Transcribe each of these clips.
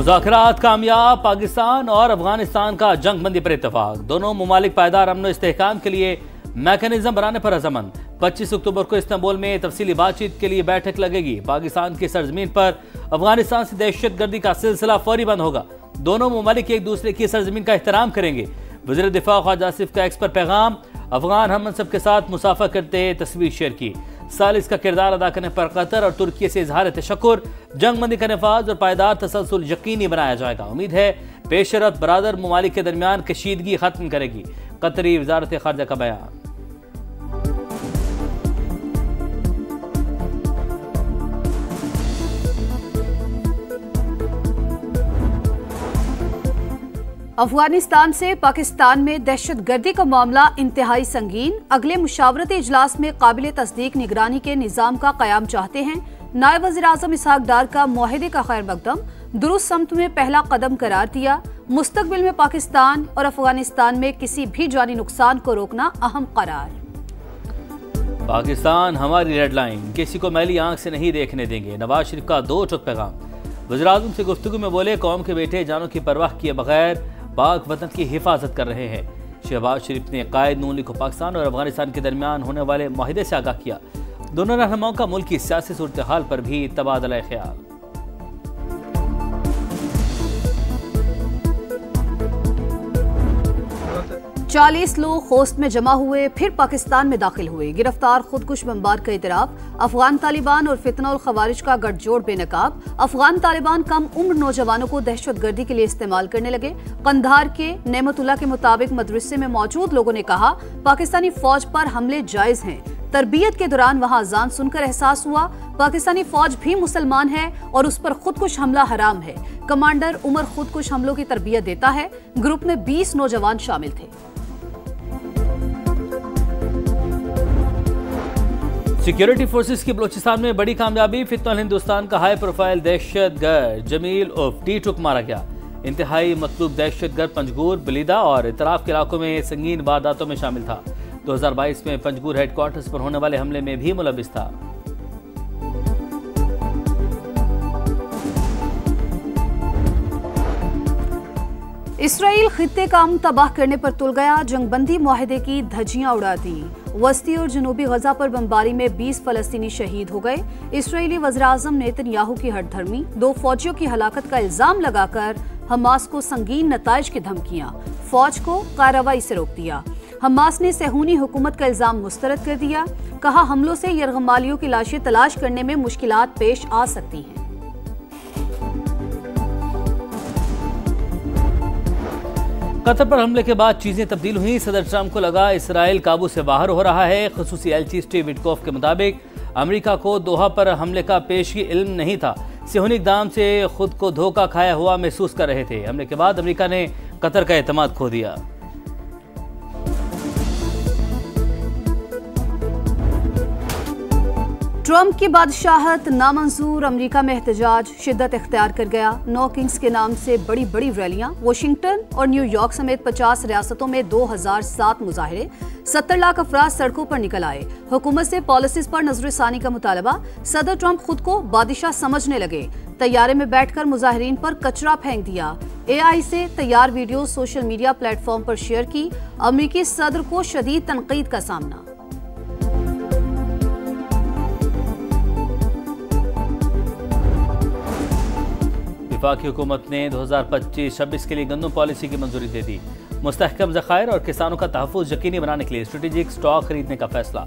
मुज़ाकरात कामयाब, पाकिस्तान और अफगानिस्तान का जंग बंदी पर इत्तेफाक। दोनों मुमालिक पायदार अमन इस्तेहकाम के लिए मैकेनिज्म बनाने पर रजामंद। 25 अक्टूबर को इस्तांबुल में तफसीली बातचीत के लिए बैठक लगेगी। पाकिस्तान की सरजमीन पर अफगानिस्तान से दहशतगर्दी का सिलसिला फौरी बंद होगा। दोनों मुमालिक एक दूसरे की सरजमीन का एहतराम करेंगे। वज़ीर दिफा ख्वाजा आसिफ का एक्स पर पैगाम। अफगान हममनसब के साथ मुसाफा करते तस्वीर शेयर की। सालिस का किरदार अदा करने पर कतर और तुर्की से इजहार तशक्कुर। जंग बंदी का नफाज और पायदार तसलसल यकीनी बनाया जाएगा। उम्मीद है पेशरत बरादर मुमालिक के दरमियान कशीदगी खत्म करेगी। कतरी वजारत खारजा का बयान। अफगानिस्तान से पाकिस्तान में दहशतगर्दी का मामला इंतहाई संगीन। अगले मुशावरती इजलास में काबिल तस्दीक निगरानी के निज़ाम का क़याम चाहते हैं। नायब वज़ीर आज़म इसहाक डार का मुआहदे का खैर मकदम दुरुस्त समत में पहला कदम करार दिया। मुस्तकबिल में पाकिस्तान और अफगानिस्तान में किसी भी जानी नुकसान को रोकना अहम करार। पाकिस्तान हमारी रेड लाइन, किसी को मैली आंख से नहीं देखने देंगे। नवाज शरीफ का दो टुक पैगाम। वज़ीर आज़म से गुफ्तगू में बोले, कौम के बेटे जानों की परवाह किए बगैर पाक वतन की हिफाजत कर रहे हैं। शहबाज शरीफ ने कायद नून लीग को पाकिस्तान और अफगानिस्तान के दरमियान होने वाले मुआहदे से आगाह किया। दोनों रहनुमाओं का मुल्क की सियासी सूरत हाल पर भी तबादला ख्याल। चालीस लोग खोस्त में जमा हुए, फिर पाकिस्तान में दाखिल हुए। गिरफ्तार खुदकुश बमबार का इतराफ। अफगान तालिबान और फितना और खवारिज का गठजोड़ बेनकाब। अफगान तालिबान कम उम्र नौजवानों को दहशतगर्दी के लिए इस्तेमाल करने लगे। कंधार के नेमतुल्ला के मुताबिक मदरसे में मौजूद लोगों ने कहा, पाकिस्तानी फौज पर हमले जायज हैं। तरबियत के दौरान वहां अजान सुनकर एहसास हुआ पाकिस्तानी फौज भी मुसलमान है और उस पर खुदकुश हमला हराम है। कमांडर उमर खुदकुश हमलों की तरबियत देता है। ग्रुप में 20 नौजवान शामिल थे। सिक्योरिटी फोर्सेस की बलूचिस्तान में बड़ी कामयाबी। फितनल हिंदुस्तान का हाई प्रोफाइल दहशतगर्द जमील उर्फ टीटुक मारा गया। इंतहाई मतलूब दहशतगर्द पंजगूर, बलीदा और इतराफ के इलाकों में संगीन वारदातों में शामिल था। 2022 में पंजगूर हेडक्वार्टर्स पर होने वाले हमले में भी मुलविस था। इसराइल खित्ते का अमन तबाह करने पर तुल गया। जंगबंदी मुआहदे की धज्जियां उड़ा दी। वस्ती और जनूबी गजा पर बमबारी में 20 फलस्तीनी शहीद हो गए। इसराइली वज़ीर-ए-आज़म नेतन्याहू की हठधर्मी। 2 फौजियों की हलाकत का इल्जाम लगाकर हमास को संगीन नताइज की धमकियां। फौज को कार्रवाई से रोक दिया। हमास ने सेहूनी हुकूमत का इल्जाम मुस्तरद कर दिया। कहा, हमलों से यरगमालियों की लाशें तलाश करने में मुश्किलात पेश आ सकती हैं। कतर पर हमले के बाद चीजें तब्दील हुई। सदर ट्रंप को लगा इसराइल काबू से बाहर हो रहा है। खुसूसी एलची स्टीव विटकॉफ के मुताबिक अमेरिका को दोहा पर हमले का पेशगी इल्म नहीं था। सेहूनी इक़दाम से खुद को धोखा खाया हुआ महसूस कर रहे थे। हमले के बाद अमेरिका ने कतर का एतमाद खो दिया। ट्रंप की बादशाहत नामंजूर। अमेरिका में एहतजाज शिद्दत इख्तियार कर गया। 9 किंग्स के नाम से बड़ी बड़ी रैलियां। वाशिंगटन और न्यूयॉर्क समेत 50 रियासतों में 2007 मुजाहिरे। 70 लाख अफराद सड़कों पर निकल आए। हुकूमत से पॉलिसीज पर नजरसानी का मुतालबा। सदर ट्रंप खुद को बादशाह समझने लगे। तैयारे में बैठकर मुजाहिरीन पर कचरा फेंक दिया। AI से तैयार वीडियो सोशल मीडिया प्लेटफॉर्म पर शेयर की। अमेरिकी सदर को शदीद तनकीद का सामना। वफाकी हुकूमत ने 2025-26 के लिए गंदम पॉलिसी की मंजूरी दे दी। मुस्तहकम ज़खायर और किसानों का तहफ़्फ़ुज़ यकीनी बनाने के लिए स्ट्रेटेजिक स्टॉक खरीदने का फैसला।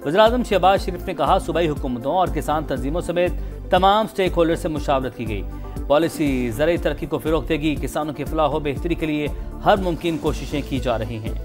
वज़ीर-ए-आज़म शहबाज शरीफ ने कहा, सूबाई हुकूमतों और किसान तंजीमों समेत तमाम स्टेक होल्डर से मुशावरत की गई। पॉलिसी ज़राई तरक्की को फ़रोग़ देगी। किसानों की फलाह व बेहतरी के लिए हर मुमकिन कोशिशें की जा रही हैं।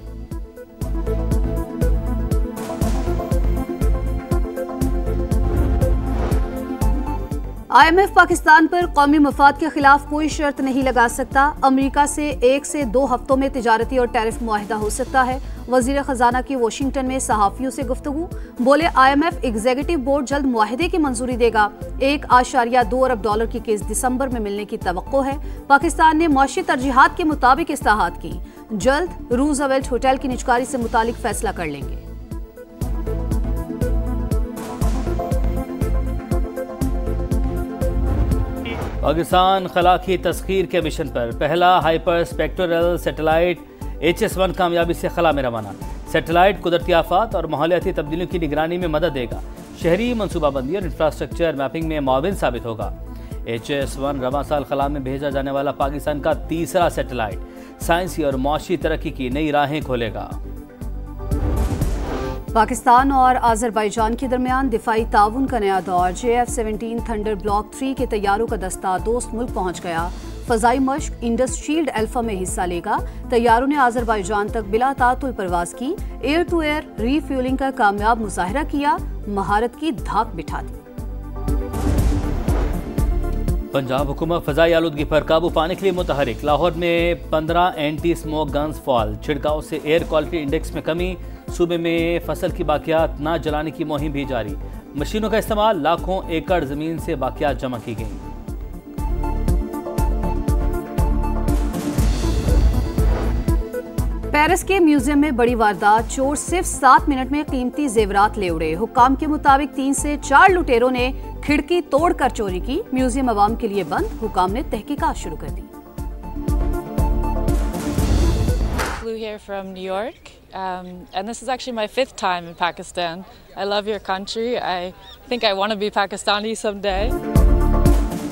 IMF पाकिस्तान पर कौमी मफाद के खिलाफ कोई शर्त नहीं लगा सकता। अमेरिका से 1 से 2 हफ्तों में तिजारती और टैरिफ मुआहिदा हो सकता है। वजीर खजाना की वाशिंगटन में सहाफियों से गुफ्तगू। बोले, IMF एग्जीक्यूटिव बोर्ड जल्द मुआहिदे की मंजूरी देगा। 1.2 अरब डॉलर की किस्त दिसंबर में मिलने की तवक्को है। पाकिस्तान ने मुआशी तरजीहात के मुताबिक इस्लाहात की। जल्द रूजवेल्ट होटल की निजकारी से मुतालिक फैसला कर लेंगे। पाकिस्तान खला की तस्खीर के मिशन पर पहला हाइपर स्पेक्ट्रल सैटेलाइट HS-1 कामयाबी से खला में रवाना। सैटेलाइट कुदरती आफात और माहौलियाती तब्दीलियों की निगरानी में मदद देगा। शहरी मनसूबाबंदी और इंफ्रास्ट्रक्चर मैपिंग में मुआविन साबित होगा। HS-1 रवां साल खला में भेजा जाने वाला पाकिस्तान का तीसरा सैटेलाइट साइंसी और मुआशी तरक्की की नई राहें खोलेगा। पाकिस्तान और आज़रबाईजान के दरमियान दिफाई ताउन का नया दौर। JF-17 थंडर ब्लॉक 3 के तैयारों का दस्ता दोस्त मुल्क पहुंच गया। फ़ज़ाई मश्क इंडस शील्ड अल्फा में हिस्सा लेगा। तैयारों ने आज़रबाईजान तक बिला तातुल परवाज की। एयर टू एयर रीफ्यूलिंग का कामयाब मुजाहरा किया। महारत की धाक बिठा दी। पंजाब हुकूमत फ़ज़ाई आलूदगी पर काबू पाने के लिए मुतहरिक। लाहौर में 15 एंटी स्मोक गन्स फॉल। छिड़काव से एयर क्वालिटी इंडेक्स में कमी। सूबे में फसल की बाकियात न जलाने की मुहिम भी जारी। मशीनों का इस्तेमाल। लाखों एकड़ जमीन से बाकियात जमा की गई। पेरिस के म्यूजियम में बड़ी वारदात। चोर सिर्फ 7 मिनट में कीमती जेवरात ले उड़े। हुक्काम के मुताबिक 3 से 4 लुटेरों ने खिड़की तोड़कर चोरी की। म्यूजियम अवाम के लिए बंद। हुक्काम ने तहकीकात शुरू कर दी। Flew here from New York, and this is actually my 5th time in Pakistan. I love your country. I think I want to be Pakistani someday.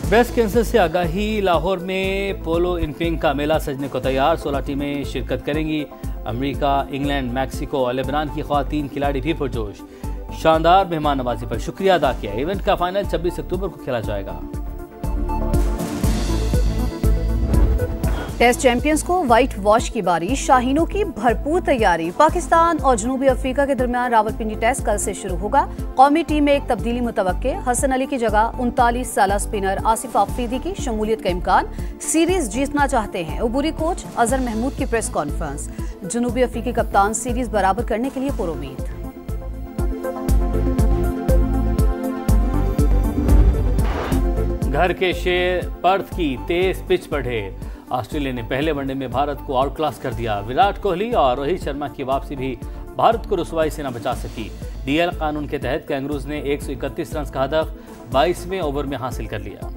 Breast cancer से आगाही। लाहौर में पोलो इनपिंग का मेला सजने को तैयार। 16 टीमें शिरकत करेंगी। अमेरिका, इंग्लैंड, मैक्सिको और लेबनान की ख्वातीन खिलाड़ी भी पुरजोश। शानदार मेहमान नवाजी पर शुक्रिया अदा किया। इवेंट का फाइनल 26 अक्टूबर को खेला जाएगा। टेस्ट चैंपियंस को व्हाइट वॉश की बारी। शाहीनों की भरपूर तैयारी। पाकिस्तान और जनूबी अफ्रीका के दरमियान रावलपिंडी टेस्ट कल से शुरू होगा। कौमी टीम में एक तब्दीली मुतवक्के। हसन अली की जगह 39 साला स्पिनर आसिफ आफरीदी की शमूलियत का इम्कान। सीरीज जीतना चाहते हैं उबूरी कोच अजहर महमूद की प्रेस कॉन्फ्रेंस। जनूबी अफ्रीकी कप्तान सीरीज बराबर करने के लिए पुरुमीद। घर के शेर पर्थ की तेज पिच पर ढेर। ऑस्ट्रेलिया ने पहले वनडे में भारत को आउट क्लास कर दिया। विराट कोहली और रोहित शर्मा की वापसी भी भारत को रुसवाई से न बचा सकी। DL कानून के तहत कैंगरूज ने 131 रन का हदफ 22वें ओवर में हासिल कर लिया।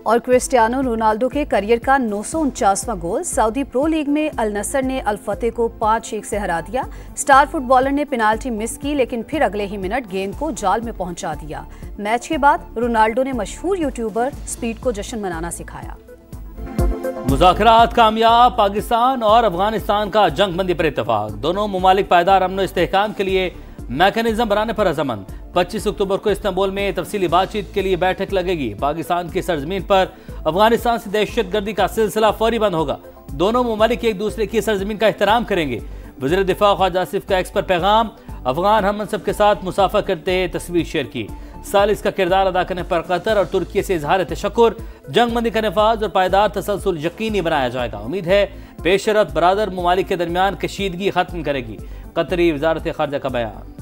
और क्रिस्टियानो रोनाल्डो के करियर का 949वां गोल। सऊदी प्रो लीग में अल नसर ने अल फतेह को 5-1 से हरा दिया। स्टार फुटबॉलर ने पेनाल्टी मिस की, लेकिन फिर अगले ही मिनट गेंद को जाल में पहुंचा दिया। मैच के बाद रोनाल्डो ने मशहूर यूट्यूबर स्पीड को जश्न मनाना सिखाया। मुज़ाकरात कामयाब। पाकिस्तान और अफगानिस्तान का जंगबंदी पर इत्तेफाक। दोनों मुमालिक पायदार अमन और इस्तेहकाम के लिए मैकेनिज्म बनाने पर रज़ामंद। 25 अक्टूबर को इस्तांबुल में तफसीली बातचीत के लिए बैठक लगेगी। पाकिस्तान की सरजमीन पर अफगानिस्तान से दहशतगर्दी का सिलसिला फौरी बंद होगा। दोनों मुमालिक एक दूसरे की सरजमीन का एहतराम करेंगे। वज़ीर दिफा ख्वाजा आसिफ का एक्स पर पैगाम। अफगान हममनसब के साथ मुसाफा करते तस्वीर शेयर की। सालिस का किरदार अदा करने पर कतर और तुर्की से इजहार तशक्कुर। जंगबंदी का नफाज और पायदार तसलसल यकीनी बनाया जाएगा। उम्मीद है पेशरत बरादर मुमालिक के दरमियान कशीदगी खत्म करेगी। कतरी वजारत खारजा का बयान।